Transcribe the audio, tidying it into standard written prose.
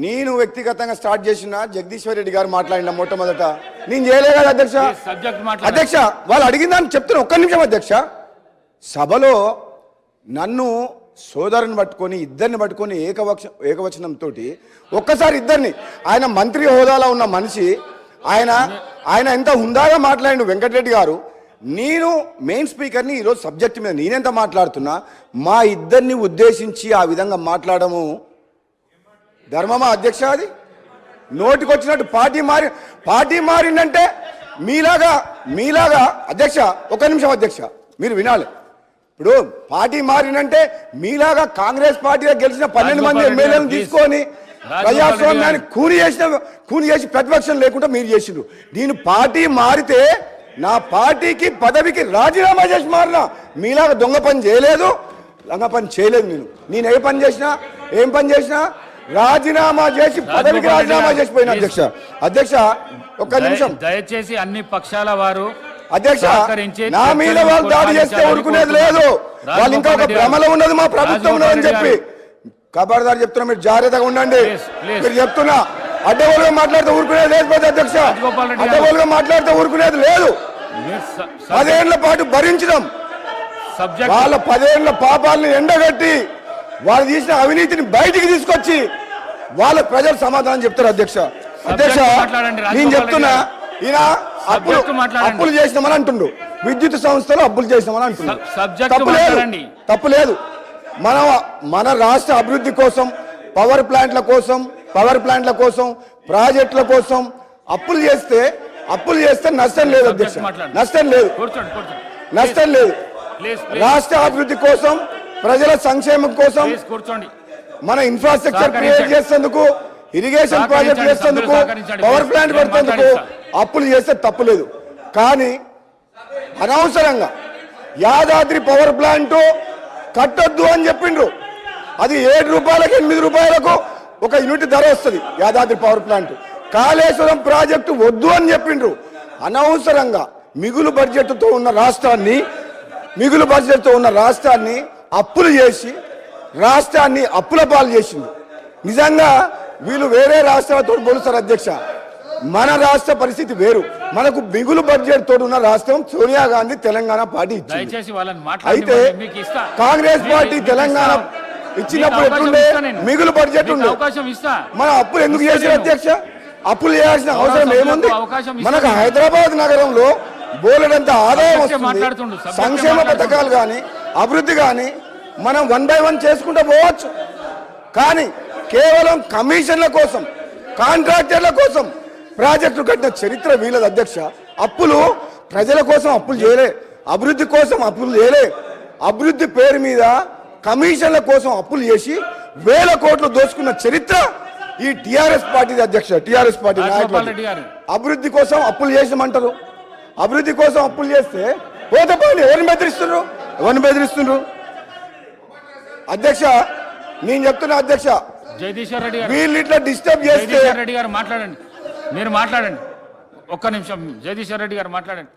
నేను వ్యక్తిగతంగా స్టార్ట్ చేసిన జగదీశ్వర్ రెడ్డి గారు మాట్లాడిన మొట్టమొదట నేను చేయలే కదా అధ్యక్ష. అధ్యక్ష వాళ్ళు అడిగిందని చెప్తున్నా, ఒక్క నిమిషం అధ్యక్ష. సభలో నన్ను సోదరుని పట్టుకొని ఇద్దరిని పట్టుకొని ఏకవచనంతో ఒక్కసారి ఇద్దరిని, ఆయన మంత్రి హోదాలో ఉన్న మనిషి, ఆయన ఎంత హుందాగా మాట్లాడిండు వెంకటరెడ్డి గారు. నేను మెయిన్ స్పీకర్ని ఈరోజు సబ్జెక్ట్ మీద నేనెంత మాట్లాడుతున్నా, మా ఇద్దరిని ఉద్దేశించి ఆ విధంగా మాట్లాడము ధర్మమా అధ్యక్ష? అది నోటికొచ్చినట్టు పార్టీ మారిందంటే మీలాగా అధ్యక్ష ఒక్క నిమిషం అధ్యక్ష మీరు వినాలి. ఇప్పుడు పార్టీ మారినంటే మీలాగా కాంగ్రెస్ పార్టీలో గెలిచిన 12 మంది ఎమ్మెల్యేలను తీసుకొని ప్రజాస్వామ్యాన్ని కూని చేసి ప్రతిపక్షం లేకుండా మీరు చేసిండ్రు. నేను పార్టీ మారితే నా పార్టీకి పదవికి రాజీనామా చేసి మారినా, మీలాగా దొంగ పని చేయలేదు, లంగ పని చేయలేదు. నేను ఏం పని చేసినా రాజీనామా చేసి పదవికి రాజీనామా చేసిపోయిన అధ్యక్ష. అధ్యక్ష ఒక్క నిమిషం దయచేసి అన్ని పక్షాల వారు అధ్యక్ష నా మీద వాళ్ళు దాడి చేస్తే ఊరుకునేది లేదు. వాళ్ళు ఇంకా ఒక భ్రమలో ఉన్నది మా ప్రభుత్వం ఉన్నదని చెప్పి ఖబర్దార్ చెప్తున్నా, మీరు జాగ్రత్తగా ఉండండి. మీరు చెప్తున్నా అడ్డగోలుగా మాట్లాడితే ఊరుకునేది లేదు అధ్యక్ష, అడ్డగోలుగా మాట్లాడితే ఊరుకునేది లేదు. 10 ఏళ్ల పాటు భరించడం, వాళ్ళ 10 ఏళ్ల పాపాలను ఎండగట్టి వాళ్ళు తీసిన అవినీతిని బయటికి తీసుకొచ్చి వాళ్ళ ప్రజలు సమాధానం చెప్తారు అధ్యక్ష. అధ్యక్ష నేను చెప్తున్నా, ఈయన అప్పులు చేసినామని అంటుండ్రు, విద్యుత్ సంస్థలు అప్పులు చేసినామని అంటున్నారు. తప్పు లేదు. మన రాష్ట్ర అభివృద్ధి కోసం, పవర్ ప్లాంట్ల కోసం ప్రాజెక్టుల కోసం అప్పులు చేస్తే నష్టం లేదు అధ్యక్ష, నష్టం లేదు. రాష్ట్ర అభివృద్ధి కోసం, ప్రజల సంక్షేమం కోసం, మన ఇన్ఫ్రాస్ట్రక్చర్ క్రియేట్ చేసేందుకు, ఇరిగేషన్ ప్రాజెక్ట్ చేసేందుకు, పవర్ ప్లాంట్ పెడుతేందుకు అప్పులు చేస్తే తప్పులేదు. కానీ అనవసరంగా యాదాద్రి పవర్ ప్లాంట్ కట్టొద్దు అని చెప్పిండ్రు. అది 7 రూపాయలకు 8 రూపాయలకు ఒక యూనిట్ ధర వస్తుంది Yadadri power plant. Kaleshwaram project వద్దు అని చెప్పిండ్రు. అనవసరంగా మిగులు బడ్జెట్తో ఉన్న రాష్ట్రాన్ని అప్పులు చేసి రాష్ట్రాన్ని అప్పుల పాలు చేసింది. నిజంగా వీళ్ళు వేరే రాష్ట్రాలతో పోలుస్తారు అధ్యక్ష. మన రాష్ట్ర పరిస్థితి వేరు. మనకు మిగులు బడ్జెట్ తోడు ఉన్న రాష్ట్రం సోనియా గాంధీ తెలంగాణ పార్టీ ఇచ్చింది. అయితే కాంగ్రెస్ పార్టీ తెలంగాణ ఇచ్చినప్పుడు ఎట్లుండే మిగులు బడ్జెట్ ఉండే, మన అప్పులు ఎందుకు చేశారు అధ్యక్ష? అప్పులు చేయాల్సిన అవసరం ఏముంది? మనకు హైదరాబాద్ నగరంలో బోలెడంత ఆదాయం వస్తుంది. సంక్షేమ పథకాలు కానీ అభివృద్ధి కానీ మనం 1 by 1 చేసుకుంటూ పోవచ్చు. కానీ కేవలం కమిషన్ల కోసం, కాంట్రాక్టర్ల కోసం ప్రాజెక్టులు కట్టిన చరిత్ర వీళ్ళది అధ్యక్ష. అప్పులు ప్రజల కోసం అప్పులు చేయలే, అభివృద్ధి కోసం అప్పులు చేయలే. అభివృద్ధి పేరు మీద కమిషన్ల కోసం అప్పులు చేసి 1000 కోట్లు దోచుకున్న చరిత్ర ఈ టిఆర్ఎస్ పార్టీది అధ్యక్ష. టిఆర్ఎస్ పార్టీ నాయకులు అభివృద్ధి కోసం అప్పులు చేసామంటారు. అభివృద్ధి కోసం అప్పులు చేస్తే పోతపోయి ఎవరిని బెదిరిస్తుండ్రు అధ్యక్ష? నేను చెప్తున్నా అధ్యక్ష, జగదీశ్వర్ రెడ్డి వీళ్ళు ఇట్లా డిస్టర్బ్ చేస్తే రెడ్డి గారు మాట్లాడండి, మీరు మాట్లాడండి. ఒక్క నిమిషం జగదీశ్వర్ రెడ్డి గారు మాట్లాడండి.